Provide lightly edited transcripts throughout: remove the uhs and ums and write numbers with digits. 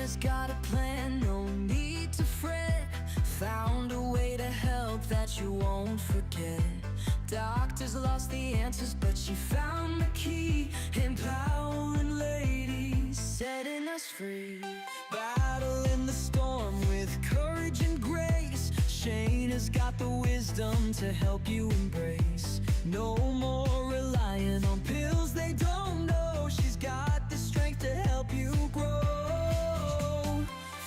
Shayna's got a plan, no need to fret. Found a way to help that you won't forget. Doctors lost the answers, but she found the key. Empowering ladies, setting us free. Battling the storm with courage and grace. Shayna's got the wisdom to help you embrace. No more relying on pills they don't know. She's got the strength to help you grow.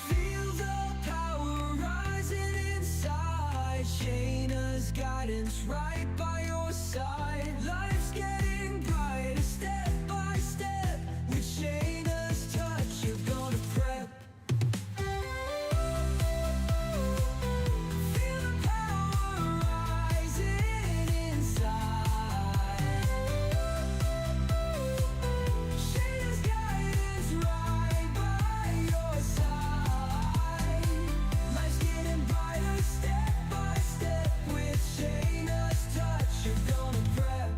Feel the power rising inside. Shayna's guidance right by your side. Life's getting brighter step by step. With Shayna's touch, you're gonna prep. Feel the power rising inside. Shayna's guidance right by your side. Life's getting brighter step by step. With Shayna's touch, you're gonna prep.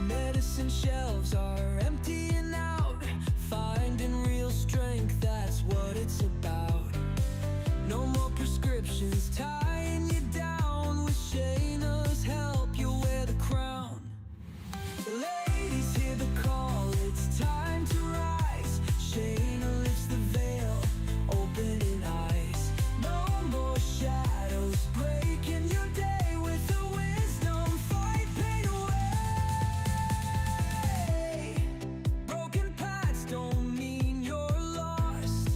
Medicine shelves are emptying out. Finding real strength, that's what it's about. No more prescriptions tying you down. With Shayna's help, you'll wear the crown. Ladies, hear the call, it's time to rise. Shayna lifts the veil, opening eyes. No more shadows breaking your day. With her wisdom, fight pain away. Broken paths don't mean you're lost.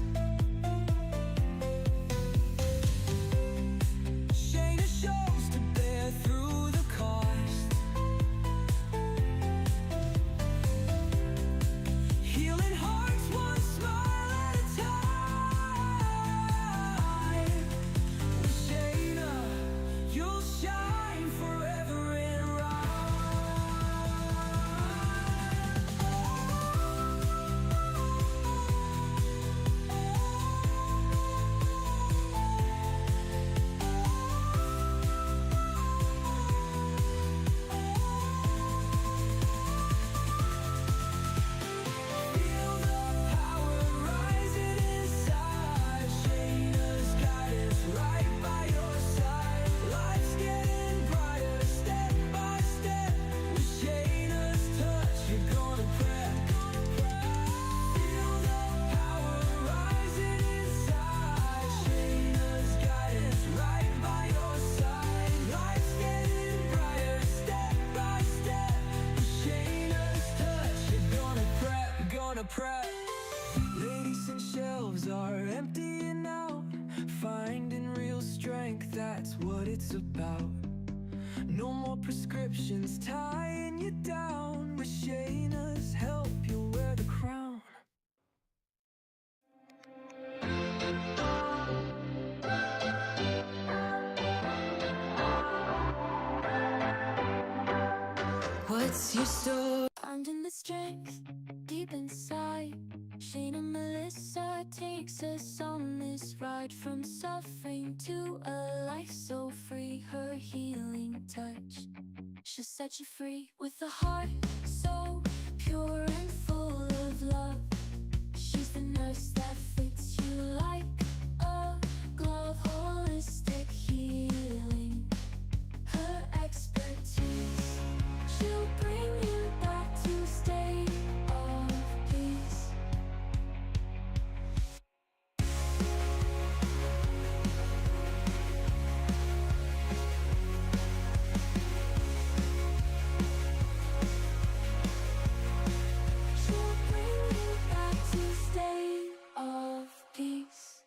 Shayna shows to bear through the cost. Healing hearts one smile at a time. With Shayna, you'll shine forever and Feel the power rising inside. Shayna's guidance right by your side. Life's getting brighter step by step. With Shayna's touch, you're gonna prep. Feel the power rising inside. Shayna's guidance right by your side. Life's getting brighter step by step. With Shayna's touch, you're gonna prep, gonna prep. Ladies and shelves are emptying out. Finding real strength, that's what it's about. No more prescriptions tying you down. With Shayna's help, you'll wear the crown. What's your story? Finding the strength deep inside. Shayna Melissa takes us on this ride from suffering to a life so free. Her healing touch, she'll set you free. With a heart so pure and full of love, she's the nurse that fits you like a glove. Holistic healing, her expertise, she'll bring you back to state of peace. She'll bring you back to state of peace.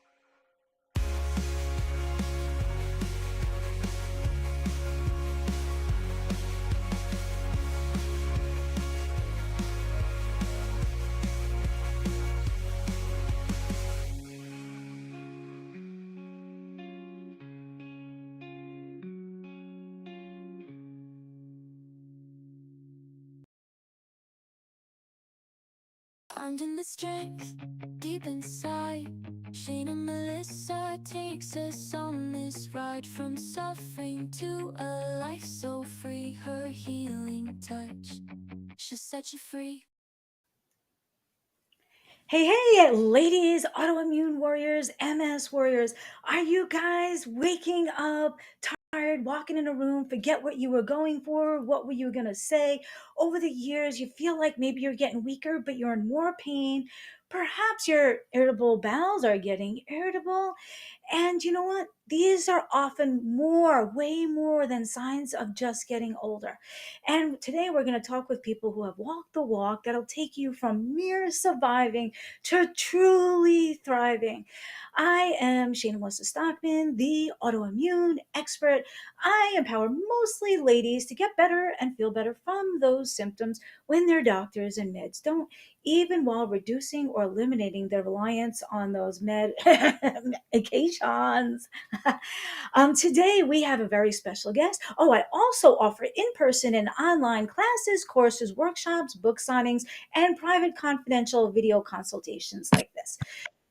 Finding the strength deep inside. Shayna Melissa takes us on this ride from suffering to a life so free. Her healing touch, she'll set you free. Hey, hey, ladies, autoimmune warriors, MS warriors. Are you guys waking up tired, walking in a room, forget what you were going for, what were you going to say? Over the years, you feel like maybe you're getting weaker, but you're in more pain. Perhaps your irritable bowels are getting irritable. And you know what? These are often more, way more than signs of just getting older. And today we're going to talk with people who have walked the walk that'll take you from mere surviving to truly thriving. I am Shayna Stockman, the autoimmune expert. I empower mostly ladies to get better and feel better from those symptoms when their doctors and meds don't, even while reducing or eliminating their reliance on those medications. Today, we have a very special guest. Oh, I also offer in person and online classes, courses, workshops, book signings, and private confidential video consultations like this.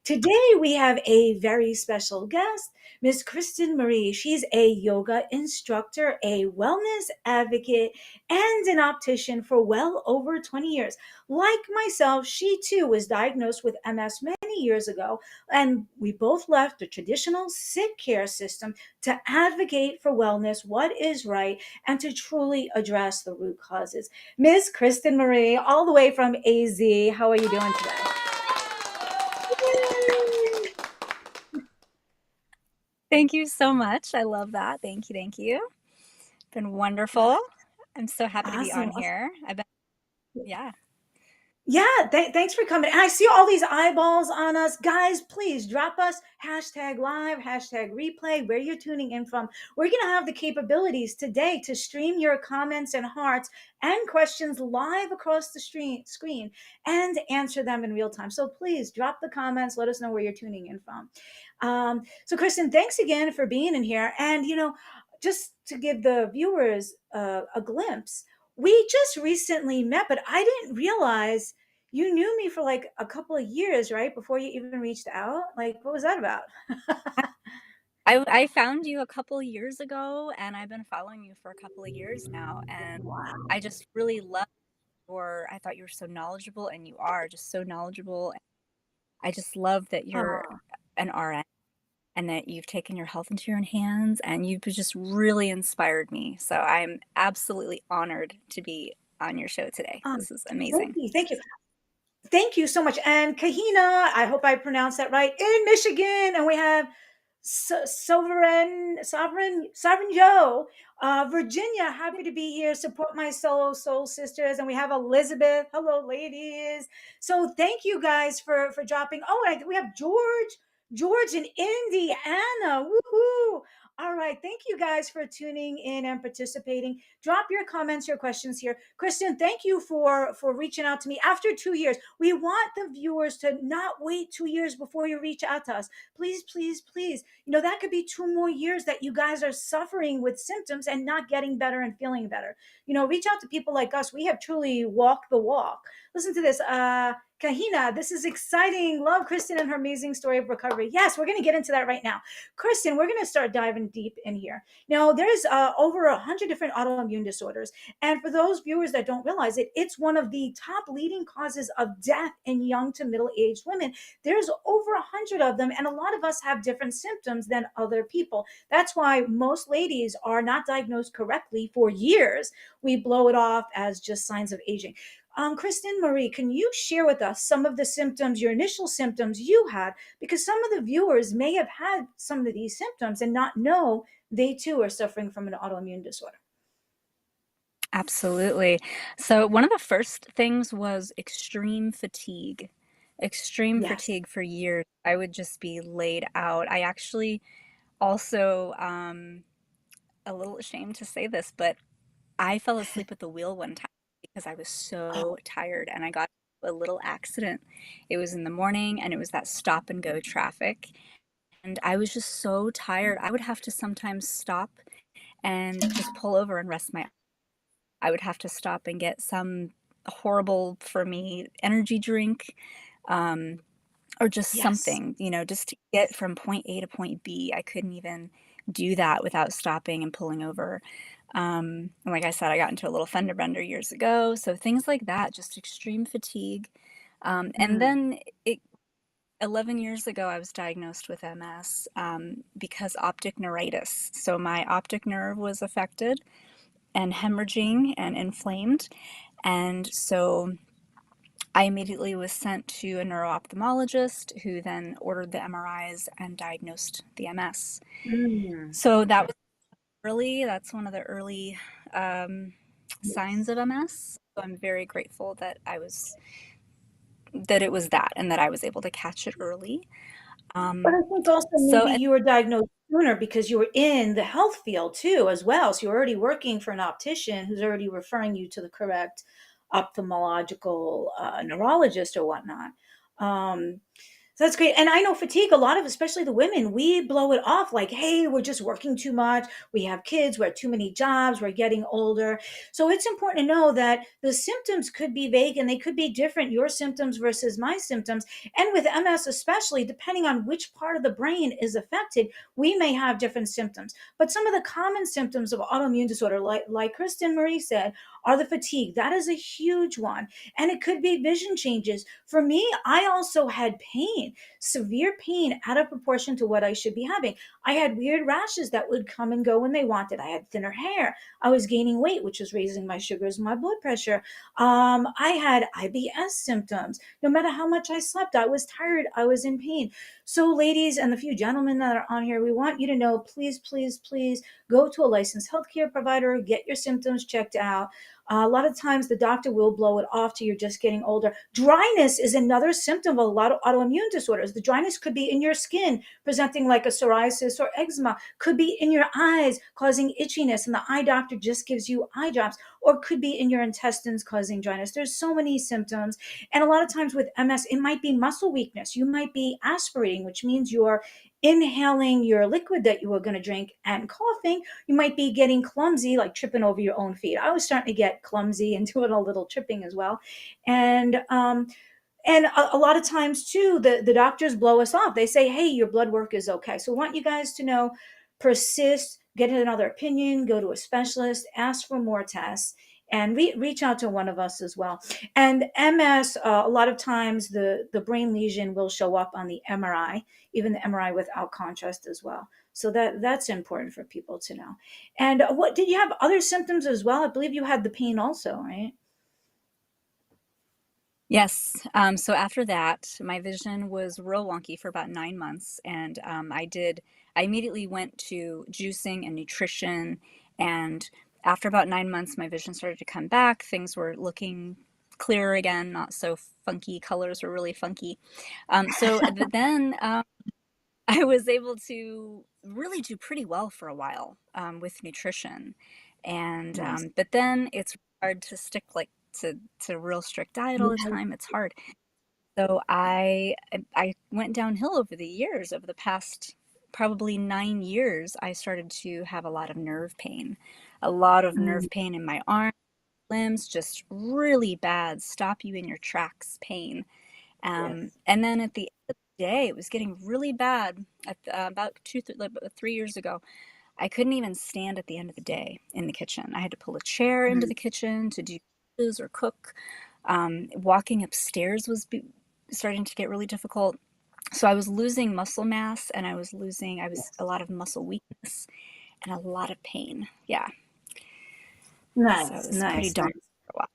Today, we have a very special guest, Miss Kristen Marie. She's a yoga instructor, a wellness advocate, and an optician for well over 20 years. Like myself, she too was diagnosed with MS many years ago, and we both left the traditional sick care system to advocate for wellness, what is right, and to truly address the root causes. Miss Kristen Marie, all the way from AZ, how are you doing today? Thank you so much. I love that. Thank you, thank you. Been wonderful. I'm so happy to be on Awesome. here. I've been yeah. Yeah, thanks for coming. And I see all these eyeballs on us. Guys, please drop us hashtag live, hashtag replay, where you're tuning in from. We're going to have the capabilities today to stream your comments and hearts and questions live across the screen and answer them in real time. So please drop the comments. Let us know where you're tuning in from. So, Kristen, thanks again for being in here. And, just to give the viewers a glimpse, we just recently met, but I didn't realize you knew me for like a couple of years, right? Before you even reached out. Like, what was that about? I found you a couple years ago and I've been following you for a couple of years now and Wow. I just really love your I thought you were so knowledgeable and you are just so knowledgeable. I just love that you're Oh, an RN and that you've taken your health into your own hands and you've just really inspired me. So I'm absolutely honored to be on your show today. oh, This is thank amazing. you. Thank you. Thank you so much. And Kahina, I hope I pronounced that right, in Michigan. And we have Sovereign Joe, Virginia. Happy to be here. Support my solo soul sisters. And we have Elizabeth. Hello, ladies. So thank you guys for dropping. Oh, and we have George in Indiana. Woohoo! All right. Thank you guys for tuning in and participating. Drop your comments, your questions here. Kristen, thank you for reaching out to me after 2 years. We want the viewers to not wait 2 years before you reach out to us. Please, please, please. That could be 2 more years that you guys are suffering with symptoms and not getting better and feeling better. Reach out to people like us. We have truly walked the walk. Listen to this. Kahina, this is exciting. Love Kristen and her amazing story of recovery. Yes, we're going to get into that right now. Kristen, we're going to start diving deep in here. Now, there's over 100 different autoimmune disorders. And for those viewers that don't realize it, it's one of the top leading causes of death in young to middle aged women. There's over 100 of them, and a lot of us have different symptoms than other people. That's why most ladies are not diagnosed correctly for years. We blow it off as just signs of aging. Kristen Marie, can you share with us some of the symptoms, your initial symptoms you had? Because some of the viewers may have had some of these symptoms and not know they too are suffering from an autoimmune disorder. Absolutely. So one of the first things was extreme fatigue. Extreme Yes. fatigue for years. I would just be laid out. I actually also, a little ashamed to say this, but I fell asleep at the wheel one time because I was so Oh, tired and I got into a little accident. It was in the morning and it was that stop and go traffic. And I was just so tired. I would have to sometimes stop and just pull over and rest my I would have to stop and get some horrible for me energy drink, um, or just yes. something, just to get from point A to point B. I couldn't even do that without stopping and pulling over. And like I said, I got into a little fender bender years ago. So things like that, just extreme fatigue. And then 11 years ago, I was diagnosed with MS because optic neuritis. So my optic nerve was affected and hemorrhaging and inflamed. And so I immediately was sent to a neuro-ophthalmologist who then ordered the MRIs and diagnosed the MS. So that was that's one of the early signs of MS. So I'm very grateful that it was that and that I was able to catch it early. But I think also So maybe you were diagnosed sooner because you were in the health field too, as well. So you're already working for an optician who's already referring you to the correct ophthalmological neurologist or whatnot. So that's great. And I know fatigue, a lot of, especially the women, we blow it off like, hey, we're just working too much. We have kids, we have too many jobs, we're getting older. So it's important to know that the symptoms could be vague and they could be different, your symptoms versus my symptoms. And with MS, especially, depending on which part of the brain is affected, we may have different symptoms. But some of the common symptoms of autoimmune disorder, like Kristen Marie said, are the fatigue. That is a huge one. And it could be vision changes. For me, I also had pain, severe pain out of proportion to what I should be having. I had weird rashes that would come and go when they wanted. I had thinner hair. I was gaining weight, which was raising my sugars, my blood pressure. I had IBS symptoms. No matter how much I slept, I was tired. I was in pain. So, ladies and the few gentlemen that are on here, we want you to know, please, please, please go to a licensed healthcare provider, get your symptoms checked out. A lot of times the doctor will blow it off to you're just getting older. Dryness is another symptom of a lot of autoimmune disorders. The dryness could be in your skin, presenting like a psoriasis or eczema, could be in your eyes, causing itchiness, and the eye doctor just gives you eye drops, or could be in your intestines causing dryness. There's so many symptoms. And a lot of times with MS, it might be muscle weakness. You might be aspirating, which means you're inhaling your liquid that you were going to drink and coughing. You might be getting clumsy, like tripping over your own feet. I was starting to get clumsy and doing a little tripping as well. And a lot of times too, the doctors blow us off. They say, hey, your blood work is okay. So I want you guys to know, persist, get another opinion, go to a specialist, ask for more tests, and reach out to one of us as well. And MS, a lot of times the brain lesion will show up on the MRI, even the MRI without contrast as well. So that's important for people to know. And what did you have other symptoms as well? I believe you had the pain also, right? yes, so after that, my vision was real wonky for about 9 months, and I immediately went to juicing and nutrition, and after about 9 months, my vision started to come back. Things were looking clearer again, not so funky. Colors were really funky. Then I was able to really do pretty well for a while with nutrition, and Nice. but then it's hard to stick like to real strict diet all the time. It's hard. So I went downhill over the years. Over the past probably 9 years, I started to have a lot of nerve pain, in my arms, limbs, just really bad, stop you in your tracks pain. Yes. And then at the end of the day, it was getting really bad. About 3 years ago, I couldn't even stand at the end of the day in the kitchen. I had to pull a chair into the kitchen to do dishes or cook. Walking upstairs was starting to get really difficult. So I was losing muscle mass, and I was a lot of muscle weakness and a lot of pain. Yeah. So it Nice, was pretty nice, daunting nice. for a while.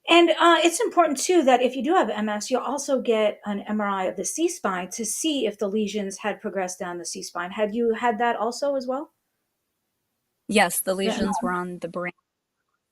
And it's important too that if you do have MS, you'll also get an MRI of the C spine to see if the lesions had progressed down the C spine. Had you had that also as well? Yes, the Yeah. lesions were on the brain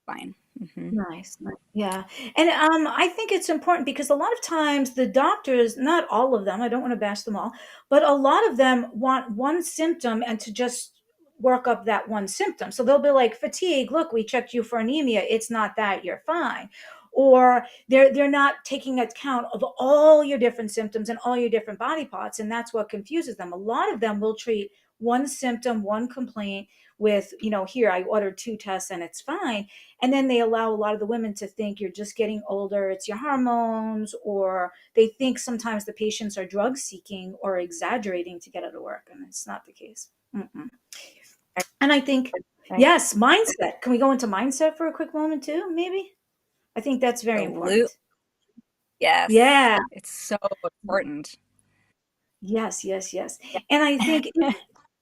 spine. Nice, nice. Yeah. And I think it's important because a lot of times the doctors, not all of them, I don't want to bash them all, but a lot of them want one symptom and to just work up that one symptom. So they'll be like fatigue, look, we checked you for anemia. It's not that, you're fine. Or they're not taking account of all your different symptoms and all your different body parts. And that's what confuses them. A lot of them will treat one symptom, one complaint with, here I ordered two tests and it's fine, and then they allow a lot of the women to think you're just getting older, it's your hormones, or they think sometimes the patients are drug seeking or exaggerating to get out of work. And it's not the case. Mm-mm. And I think, Right. yes, mindset. Can we go into mindset for a quick moment too, maybe? I think that's very Absolutely. important. Yes, Yeah. it's so important. Yes, yes, yes. And I think Yeah.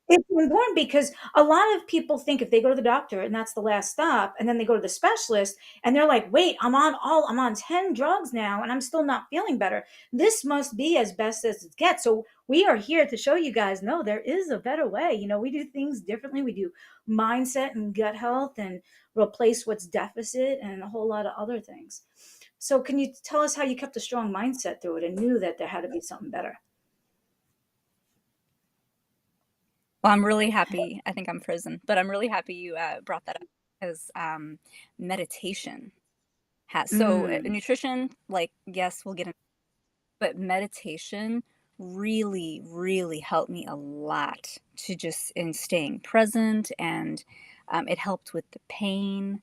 it's important because a lot of people think if they go to the doctor and that's the last stop, and then they go to the specialist and they're like, wait, I'm on 10 drugs now and I'm still not feeling better. This must be as best as it gets. So we are here to show you guys, no, there is a better way. We do things differently. We do mindset and gut health and replace what's deficit and a whole lot of other things. So can you tell us how you kept a strong mindset through it and knew that there had to be something better? Well, I'm really happy. I think I'm frozen, but I'm really happy you brought that up because meditation has Mm, nutrition. Like, yes, we'll get into, but meditation really, really helped me a lot to just in staying present, and it helped with the pain.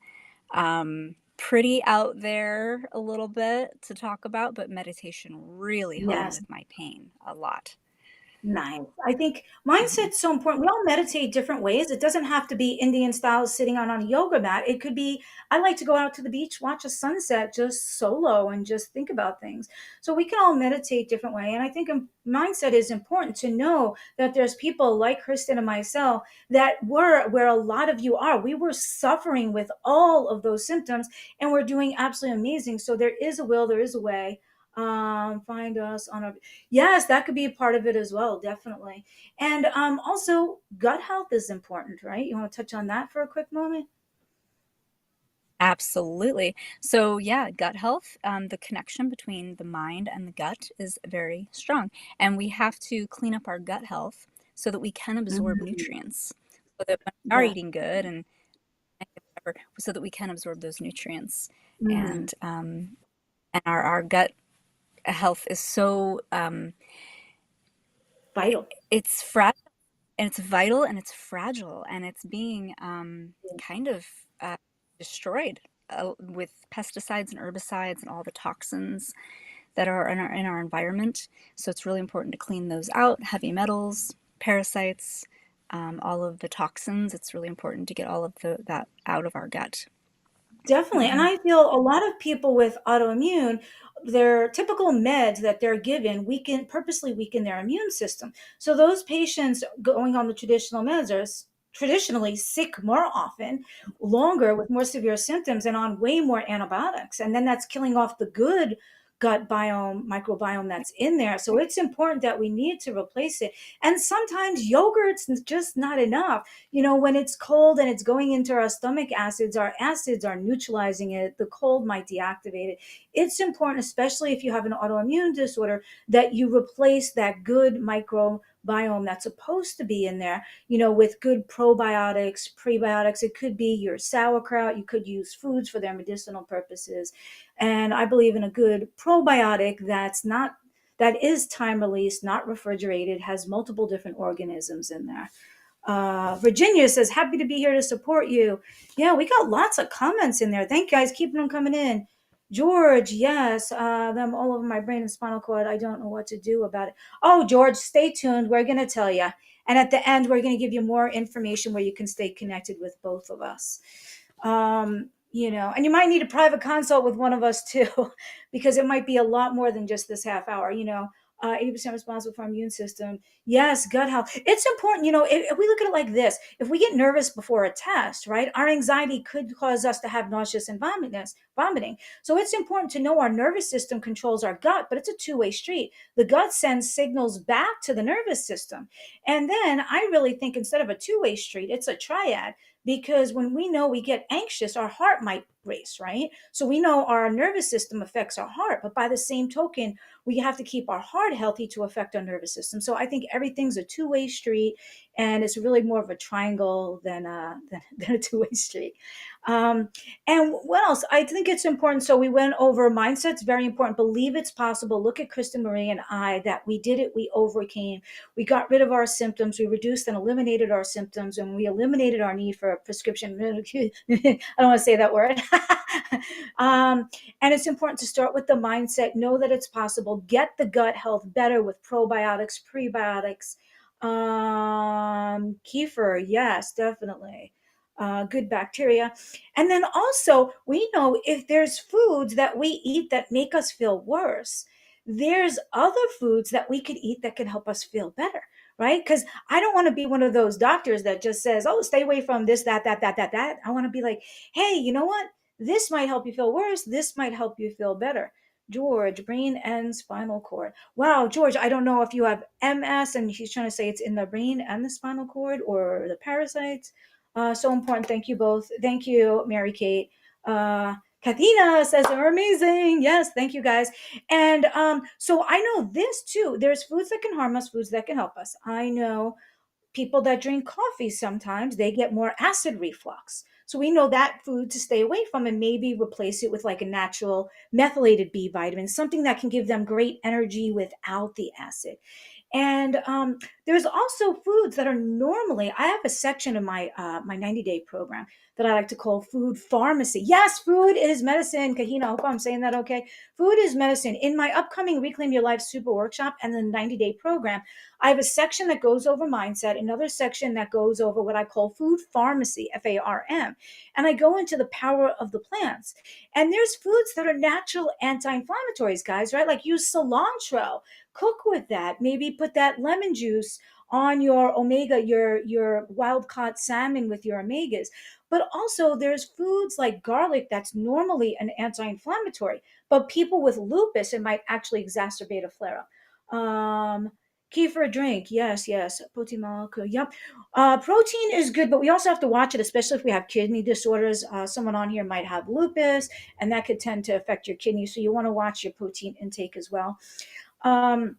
Pretty out there a little bit to talk about, but meditation really helped me yes. with my pain a lot. Nice. I think Mhm. mindset's so important. We all meditate different ways. It doesn't have to be Indian style sitting on a yoga mat. It could be, I like to go out to the beach, watch a sunset just solo and just think about things. So we can all meditate different way. And I think mindset is important to know that there's people like Kristen and myself that were where a lot of you are. We were suffering with all of those symptoms and we're doing absolutely amazing. So there is a will, there is a way. Find us on our Yes, that could be a part of it as well, definitely. And also, gut health is important, right? You want to touch on that for a quick moment? Absolutely. So, yeah, gut health, the connection between the mind and the gut is very strong. And we have to clean up our gut health so that we can absorb Mhm. nutrients. So that when we are Yeah. eating good and whatever, so that we can absorb those nutrients. Mm. And our gut health is so Vital. it's fragile, and it's vital, and it's fragile, and it's being kind of uh, destroyed with pesticides and herbicides and all the toxins that are in our environment. So it's really important to clean those out, heavy metals, parasites, all of the toxins. It's really important to get all of that out of our gut. Definitely. And Hmm. I feel a lot of people with autoimmune, their typical meds that they're given purposely weaken their immune system. So those patients going on the traditional meds are traditionally sick more often, longer with more severe symptoms and on way more antibiotics. And then that's killing off the good gut biome, microbiome that's in there. So it's important that we need to replace it. And sometimes yogurt's just not enough. When it's cold and it's going into our acids are neutralizing it. The cold might deactivate it. It's important, especially if you have an autoimmune disorder, that you replace that good microbiome that's supposed to be in there, with good probiotics, prebiotics. It could be your sauerkraut. You could use foods for their medicinal purposes. And I believe in a good probiotic that is time released, not refrigerated, has multiple different organisms in there. Virginia says, happy to be here to support you. Yeah, we got lots of comments in there. Thank you guys. Keeping them coming in. George, yes, them all over my brain and spinal cord. I don't know what to do about it. Oh, George, stay tuned. We're going to tell you. And at the end, we're going to give you more information where you can stay connected with both of us. And you might need a private consult with one of us too, because it might be a lot more than just this half hour. 80% responsible for our immune system. Yes, gut health. It's important. If we look at it like this, if we get nervous before a test, right, our anxiety could cause us to have nauseous and vomiting. So it's important to know our nervous system controls our gut, but it's a two-way street. The gut sends signals back to the nervous system. And then I really think instead of a two-way street, it's a triad, because when we know we get anxious, our heart might race, right? So we know our nervous system affects our heart, but by the same token, we have to keep our heart healthy to affect our nervous system. So I think everything's a two-way street, and it's really more of a triangle than a two-way street. Um, and what else? I think it's important. So we went over mindset's very important. Believe it's possible. Look at Kristen Marie and I, that we did it. We overcame. We got rid of our symptoms. We reduced and eliminated our symptoms, and we eliminated our need for a prescription. I don't want to say that word. um, and it's important to start with the mindset, know that it's possible, get the gut health better with probiotics, prebiotics. Kefir, yes, definitely. good bacteria. And then also, we know if there's foods that we eat that make us feel worse, there's other foods that we could eat that can help us feel better, right? Because I don't want to be one of those doctors that just says, oh, stay away from this, that. I want to be like, hey, you know what? This might help you feel worse. This might help you feel better. George, brain and spinal cord. Wow, George, I don't know if you have MS and he's trying to say it's in the brain and the spinal cord or the parasites. So important. Thank you both. Thank you, Mary Kate. Kathina says they're amazing. Yes, thank you guys. And so I know this too. There's foods that can harm us, foods that can help us. I know people that drink coffee sometimes they get more acid reflux. So we know that food to stay away from and maybe replace it with like a natural methylated B vitamin, something that can give them great energy without the acid. And there's also foods that are normally. I have a section in my 90-day program that I like to call food pharmacy. Yes, food is medicine. Kahina, I hope I'm saying that okay. Food is medicine. In my upcoming Reclaim Your Life Super Workshop and the 90-day program, I have a section that goes over mindset, another section that goes over what I call food pharmacy, FARM. And I go into the power of the plants. And there's foods that are natural anti-inflammatories, guys, right? Like use cilantro, cook with that, maybe put that lemon juice on your omega, your wild caught salmon with your omegas. But also there's foods like garlic that's normally an anti-inflammatory, but people with lupus, it might actually exacerbate a flare up. Kefir drink, yes. Protein molecule, yep. Protein is good, but we also have to watch it, especially if we have kidney disorders. Someone on here might have lupus, and that could tend to affect your kidney. So you want to watch your protein intake as well. Um,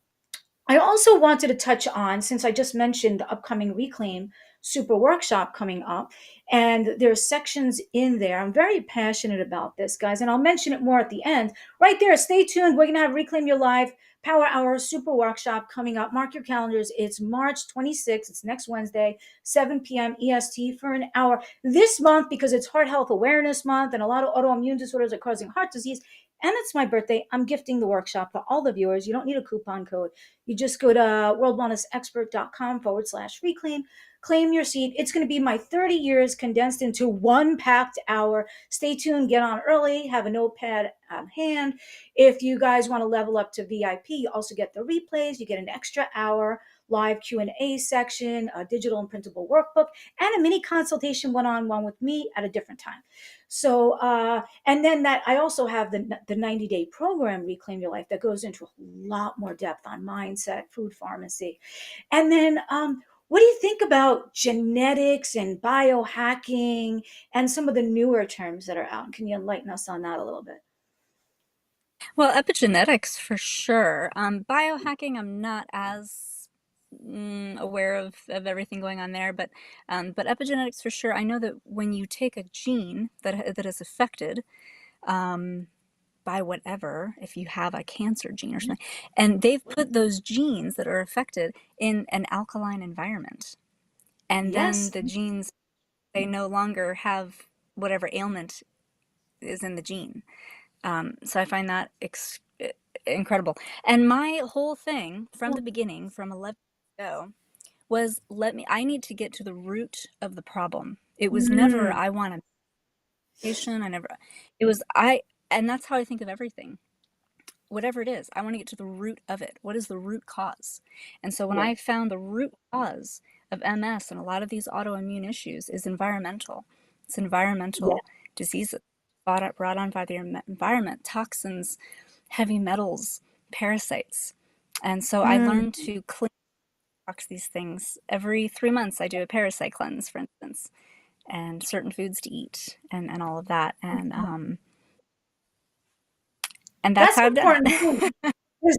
I also wanted to touch on, since I just mentioned the upcoming Reclaim Super Workshop coming up, and there's sections in there. I'm very passionate about this, guys, and I'll mention it more at the end. Right there, stay tuned. We're going to have Reclaim Your Life Power Hour Super Workshop coming up. Mark your calendars. It's March 26th. It's next Wednesday, 7 p.m. EST for an hour. This month, because it's Heart Health Awareness Month and a lot of autoimmune disorders are causing heart disease, and it's my birthday, I'm gifting the workshop for all the viewers. You don't need a coupon code. You just go to worldwellnessexpert.com/reclaim, claim your seat. It's going to be my 30 years condensed into one packed hour. Stay tuned, get on early, have a notepad on hand. If you guys want to level up to VIP, you also get the replays. You get an extra hour live Q&A section, a digital and printable workbook, and a mini consultation one-on-one with me at a different time. So, and then that I also have the 90-day program, Reclaim Your Life, that goes into a lot more depth on mindset, food pharmacy. And then what do you think about genetics and biohacking and some of the newer terms that are out? Can you enlighten us on that a little bit? Well, epigenetics for sure. Biohacking, I'm not as aware of everything going on there, but epigenetics for sure. I know that when you take a gene that is affected by whatever, if you have a cancer gene or something, and they've put those genes that are affected in an alkaline environment, and then Yes. the genes, they no longer have whatever ailment is in the gene. So I find that incredible. And my whole thing from the beginning, from 11 years ago, was I need to get to the root of the problem. It was never, Mm, I want a patient. And that's how I think of everything. Whatever it is, I want to get to the root of it. What is the root cause? And so when yeah. I found the root cause of MS and a lot of these autoimmune issues is environmental. It's Yeah. environmental diseases brought on by the environment, toxins, heavy metals, parasites. And so I Mm. learned to clean these things. Every 3 months, I do a parasite cleanse, for instance, and certain foods to eat and all of that. And that's That's how I've done important too. it. Because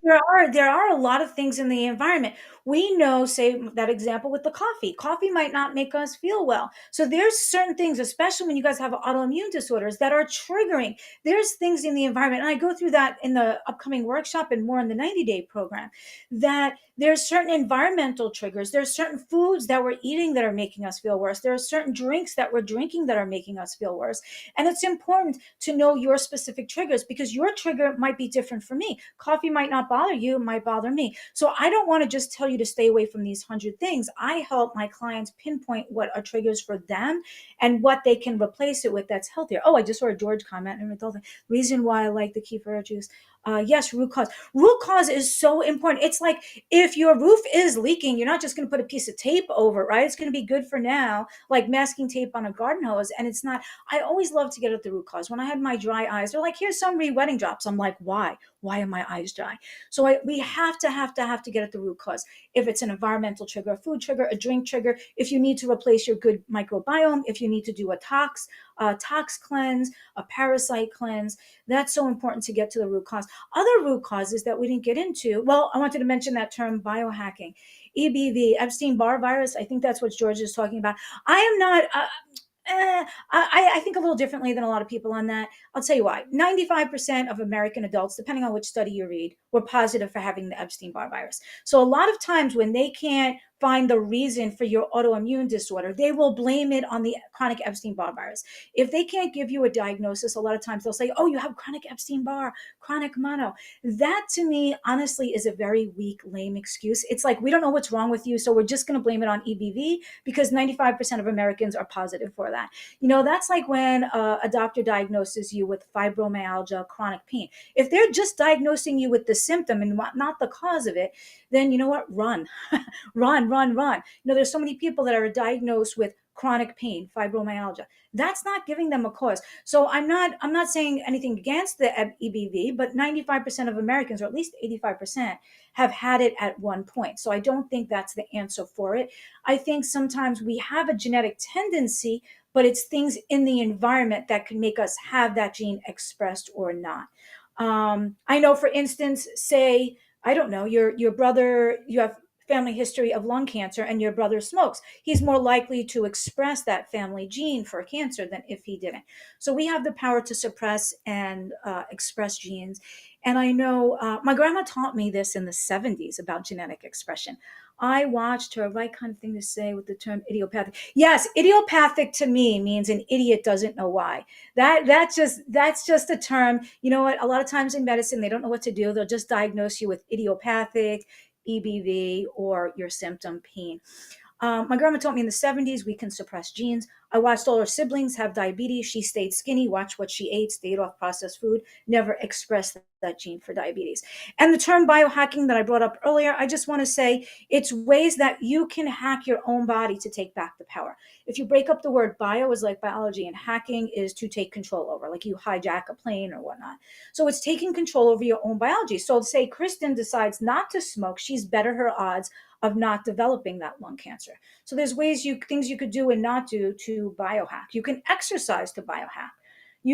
there are a lot of things in the environment. We know, say that example with the coffee. Coffee might not make us feel well. So there's certain things, especially when you guys have autoimmune disorders, that are triggering. There's things in the environment, and I go through that in the upcoming workshop and more in the 90-day program. That there's certain environmental triggers. There's certain foods that we're eating that are making us feel worse. There are certain drinks that we're drinking that are making us feel worse. And it's important to know your specific triggers because your trigger might be different for me. Coffee might not bother you, it might bother me. So I don't want to just tell you to stay away from these 100 things. I help my clients pinpoint what are triggers for them and what they can replace it with that's healthier. Oh, I just saw a George comment and the reason why I like the kefir juice. Yes, root cause. Root cause is so important. It's like if your roof is leaking, you're not just going to put a piece of tape over it, right? It's going to be good for now, like masking tape on a garden hose. And it's not, I always love to get at the root cause. When I had my dry eyes, they're like, here's some re-wetting drops. I'm like, why? Why are my eyes dry? So we have to get at the root cause. If it's an environmental trigger, a food trigger, a drink trigger, if you need to replace your good microbiome, if you need to do a tox cleanse, a parasite cleanse, that's so important to get to the root cause. Other root causes that we didn't get into, well, I wanted to mention that term biohacking. EBV, Epstein-Barr virus, I think that's what George is talking about. I am not, I think a little differently than a lot of people on that. I'll tell you why. 95% of American adults, depending on which study you read, were positive for having the Epstein-Barr virus. So a lot of times when they can't find the reason for your autoimmune disorder, they will blame it on the chronic Epstein-Barr virus. If they can't give you a diagnosis, a lot of times they'll say, oh, you have chronic Epstein-Barr, chronic mono. That to me, honestly, is a very weak, lame excuse. It's like, we don't know what's wrong with you, so we're just going to blame it on EBV because 95% of Americans are positive for that. That's like when a doctor diagnoses you with fibromyalgia, chronic pain. If they're just diagnosing you with the symptom and not the cause of it, then you know what? Run, run. There's so many people that are diagnosed with chronic pain, fibromyalgia. That's not giving them a cause. So I'm not saying anything against the EBV, but 95% of Americans, or at least 85%, have had it at one point. So I don't think that's the answer for it. I think sometimes we have a genetic tendency, but it's things in the environment that can make us have that gene expressed or not. I know, for instance, say, I don't know, your brother, you have family history of lung cancer and your brother smokes. He's more likely to express that family gene for cancer than if he didn't. So we have the power to suppress and express genes. And I know my grandma taught me this in the 70s about genetic expression. I watched her, right kind of thing to say with the term idiopathic. Yes, idiopathic to me means an idiot doesn't know why. That's just a term. You know what? A lot of times in medicine, they don't know what to do. They'll just diagnose you with idiopathic, EBV, or your symptom pain. My grandma taught me in the 70s we can suppress genes. I watched all her siblings have diabetes. She stayed skinny, watched what she ate, stayed off processed food, never expressed that gene for diabetes. And the term biohacking that I brought up earlier, I just want to say it's ways that you can hack your own body to take back the power. If you break up the word bio is like biology and hacking is to take control over, like you hijack a plane or whatnot. So it's taking control over your own biology. So say Kristen decides not to smoke, she's better her odds of not developing that lung cancer. So there's things you could do and not do to biohack. You can exercise to biohack. I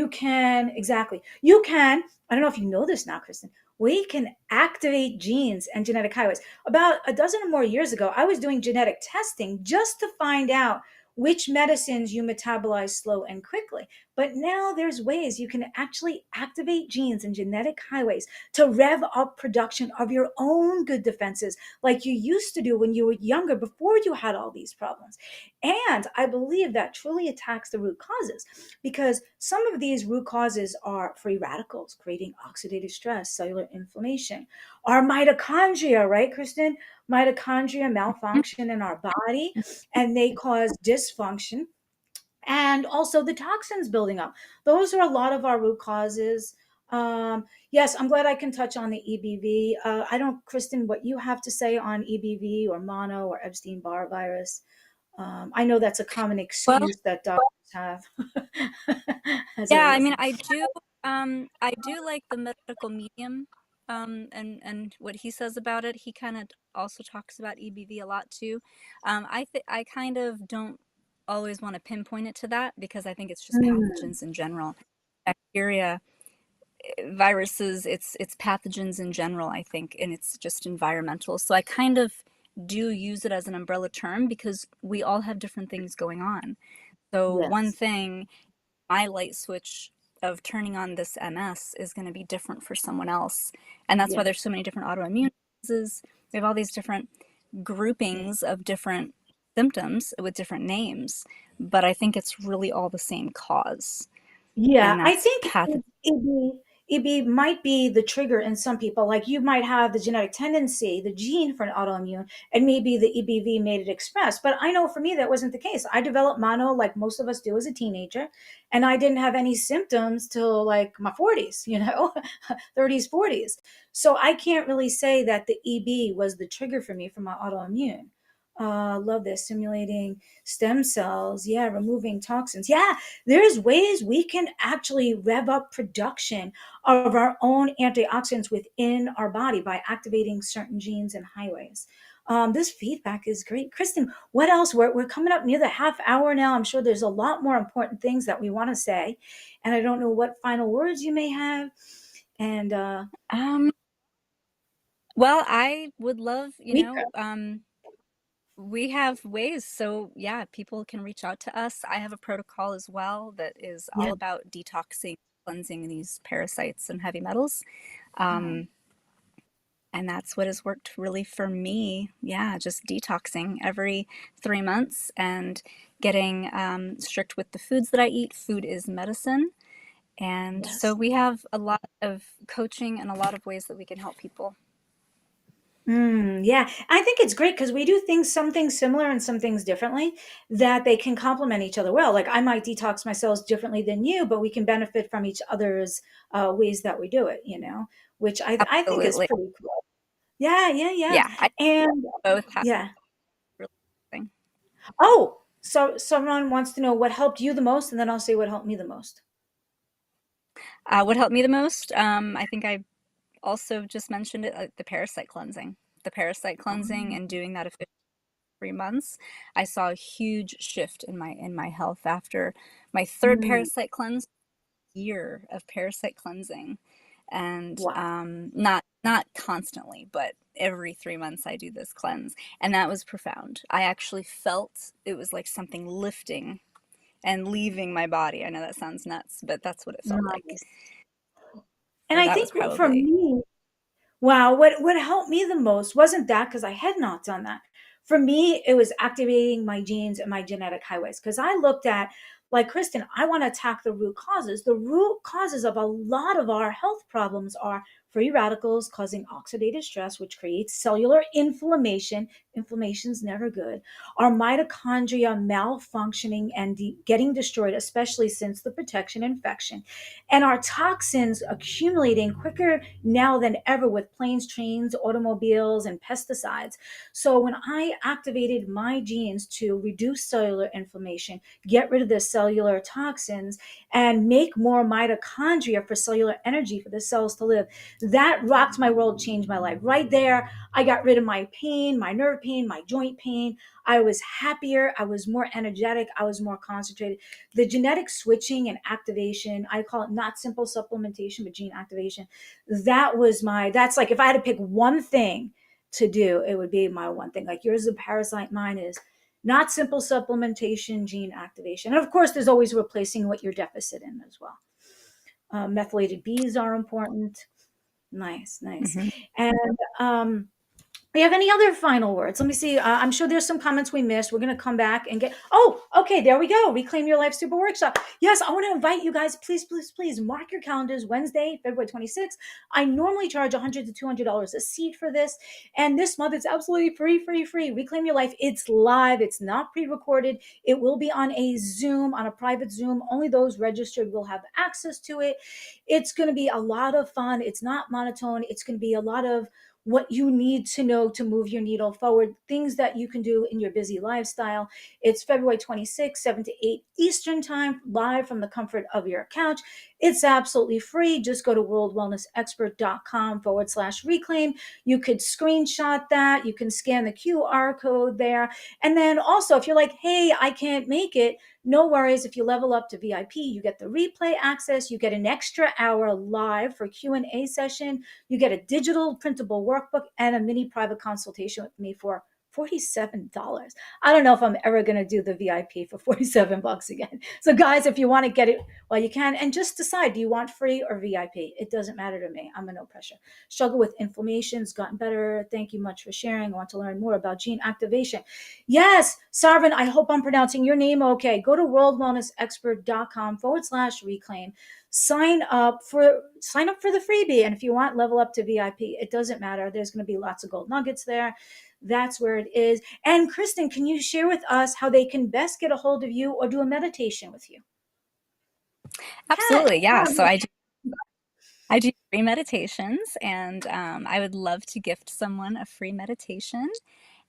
don't know if you know this now, Kristen, we can activate genes and genetic highways. About a dozen or more years ago, I was doing genetic testing just to find out which medicines you metabolize slow and quickly. But now there's ways you can actually activate genes and genetic highways to rev up production of your own good defenses like you used to do when you were younger before you had all these problems. And I believe that truly attacks the root causes because some of these root causes are free radicals, creating oxidative stress, cellular inflammation, our mitochondria, right, Kristen? Mitochondria malfunction in our body and they cause dysfunction and also the toxins building up. Those are a lot of our root causes. Yes, I'm glad I can touch on the EBV. I don't, Kristen, what you have to say on EBV or mono or Epstein-Barr virus. I know that's a common Well, excuse that doctors have. As yeah, I always. mean, I do like the medical medium, and what he says about it. He kind of also talks about EBV a lot too. I kind of don't always want to pinpoint it to that because I think it's just Mm, pathogens in general, bacteria, viruses. It's pathogens in general, I think, and it's just environmental. So I kind of do use it as an umbrella term because we all have different things going on. So one yes, thing, my light switch of turning on this MS is going to be different for someone else. And that's why yes, there's so many different autoimmune diseases. We have all these different groupings of different symptoms with different names, but I think it's really all the same cause, yeah. and I that's think pathogen. EB might be the trigger in some people. Like you might have the genetic tendency, the gene for an autoimmune, and maybe the EBV made it express. But I know for me that wasn't the case. I developed mono like most of us do as a teenager, and I didn't have any symptoms till like my 40s, 30s, 40s. So I can't really say that the EB was the trigger for me for my autoimmune. Love this, stimulating stem cells. Yeah, removing toxins. Yeah, there's ways we can actually rev up production of our own antioxidants within our body by activating certain genes and highways. This feedback is great. Kristen, what else? We're coming up near the half hour now. I'm sure there's a lot more important things that we want to say. And I don't know what final words you may have. And Well, I would love, Mika. we have ways. So, yeah, people can reach out to us. I have a protocol as well that is Yeah. all about detoxing, cleansing these parasites and heavy metals. Oh, And that's what has worked really for me. Yeah, just detoxing every 3 months and getting strict with the foods that I eat. Food is medicine. And so yes. we have a lot of coaching and a lot of ways that we can help people. Yeah, I think it's great because we do things, some things similar and some things differently, that they can complement each other well. Like I might detox my cells differently than you, but we can benefit from each other's ways that we do it, which I think is Absolutely. pretty cool. Yeah, yeah, yeah. Yeah, I And both have yeah. really thing. Oh, so someone wants to know what helped you the most, and then I'll say what helped me the most. What helped me the most? I think I also just mentioned it, the parasite cleansing. The parasite cleansing and doing that officially 3 months, I saw a huge shift in my health after my third Mm, parasite year of parasite cleansing, and wow. not constantly, but every 3 months I do this cleanse, and that was profound. I actually felt it was like something lifting and leaving my body. I know that sounds nuts, but that's what it felt like. Nice. And So I that was think for probably me, wow, what helped me the most wasn't that because I had not done that. For me, it was activating my genes and my genetic highways. Because I looked at, like Kristen, I want to attack the root causes. The root causes of a lot of our health problems are free radicals causing oxidative stress, which creates cellular inflammation. Inflammation's never good. Our mitochondria malfunctioning and getting destroyed, especially since the protection infection, and our toxins accumulating quicker now than ever with planes, trains, automobiles, and pesticides. So when I activated my genes to reduce cellular inflammation, get rid of the cellular toxins, and make more mitochondria for cellular energy for the cells to live, that rocked my world, changed my life. Right there, I got rid of my pain, my nerve pain, my joint pain. I was happier. I was more energetic. I was more concentrated. The genetic switching and activation, I call it not simple supplementation, but gene activation. That's like if I had to pick one thing to do, it would be my one thing. Like yours is a parasite, mine is not simple supplementation, gene activation. And of course, there's always replacing what you're deficit in as well. Methylated Bs are important. Nice, nice. mhm. And do you have any other final words? Let me see. I'm sure there's some comments we missed. We're going to come back and get. Oh, okay. There we go. Reclaim Your Life Super Workshop. Yes, I want to invite you guys. Please, please, please mark your calendars. Wednesday, February 26th. I normally charge $100 to $200 a seat for this. And this month, it's absolutely free, free, free. Reclaim Your Life. It's live. It's not pre recorded. It will be on a Zoom, on a private Zoom. Only those registered will have access to it. It's going to be a lot of fun. It's not monotone. It's going to be a lot of what you need to know to move your needle forward, things that you can do in your busy lifestyle. It's February 26th, 7 to 8 Eastern Time, live from the comfort of your couch. It's absolutely free. Just go to worldwellnessexpert.com/reclaim. You could screenshot that. You can scan the QR code there. And then also, if you're like, hey, I can't make it, no worries. If you level up to VIP, you get the replay access. You get an extra hour live for Q&A session. You get a digital printable workbook and a mini private consultation with me for $47. I don't know if I'm ever going to do the VIP for $47 again. So guys, if you want to get it while you can, and just decide, do you want free or VIP? It doesn't matter to me. I'm in no pressure. Struggle with inflammation has gotten better. Thank you much for sharing. I want to learn more about gene activation. Yes, Sarvin, I hope I'm pronouncing your name okay. Go to worldwellnessexpert.com/reclaim. sign up for the freebie. And if you want level up to VIP, it doesn't matter. There's going to be lots of gold nuggets there. That's where it is. And Kristen, can you share with us how they can best get a hold of you or do a meditation with you? Absolutely, yeah. So Yeah. I do free meditations, and I would love to gift someone a free meditation.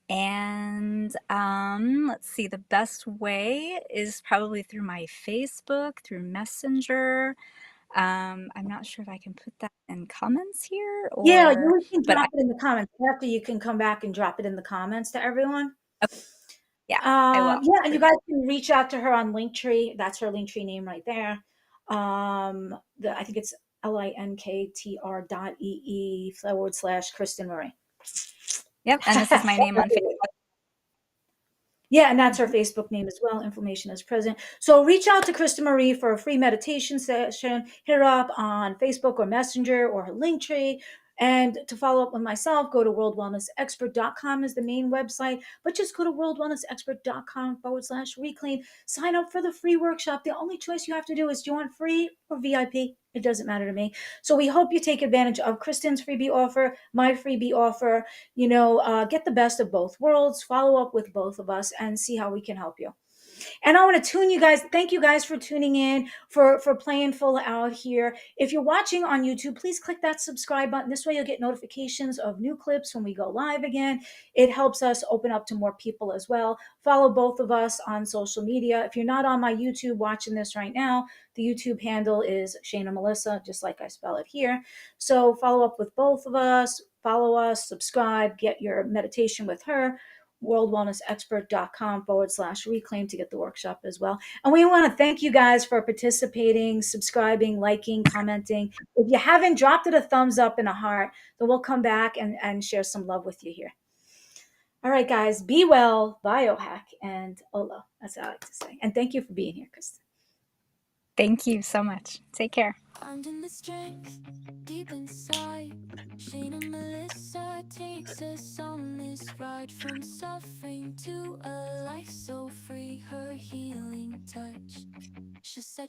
And let's see, the best way is probably through my Facebook, through Messenger. I'm not sure if I can put that in comments here, Yeah, or, you can but drop it in the comments. After you can come back and drop it in the comments to everyone. yeah, I will. Yeah, and you guys can reach out to her on Linktree. That's her Linktree name right there. I think it's linktr.ee/Kristen Marie. Yep, and this is my name on Facebook. Yeah, and that's her Mhm. Facebook name as well. Information is present. So reach out to Krista Marie for a free meditation session. Hit her up on Facebook or Messenger or her link tree. And to follow up with myself, go to worldwellnessexpert.com is the main website. But just go to worldwellnessexpert.com/reclaim. Sign up for the free workshop. The only choice you have to do is do you want free or VIP? It doesn't matter to me. So we hope you take advantage of Kristen's freebie offer, my freebie offer. Get the best of both worlds, follow up with both of us and see how we can help you. And I want to thank you guys for tuning in, for playing full out here. If you're watching on YouTube, please click that subscribe button. This way you'll get notifications of new clips when we go live again. It helps us open up to more people as well. Follow both of us on social media. If you're not on my YouTube watching this right now, the YouTube handle is Shayna Melissa, just like I spell it here. So follow up with both of us, follow us, subscribe, get your meditation with her, worldwellnessexpert.com/reclaim to get the workshop as well. And we want to thank you guys for participating, subscribing, liking, commenting. If you haven't dropped it a thumbs up and a heart, then we'll come back and share some love with you here. All right, guys, be well, biohack, and Olo. That's what I like to say. And thank you for being here, Kristen. Thank you so much. Take care. Finding the strength deep inside. Shayna Melissa takes us on this ride from suffering to a life so free. Her healing touch. She said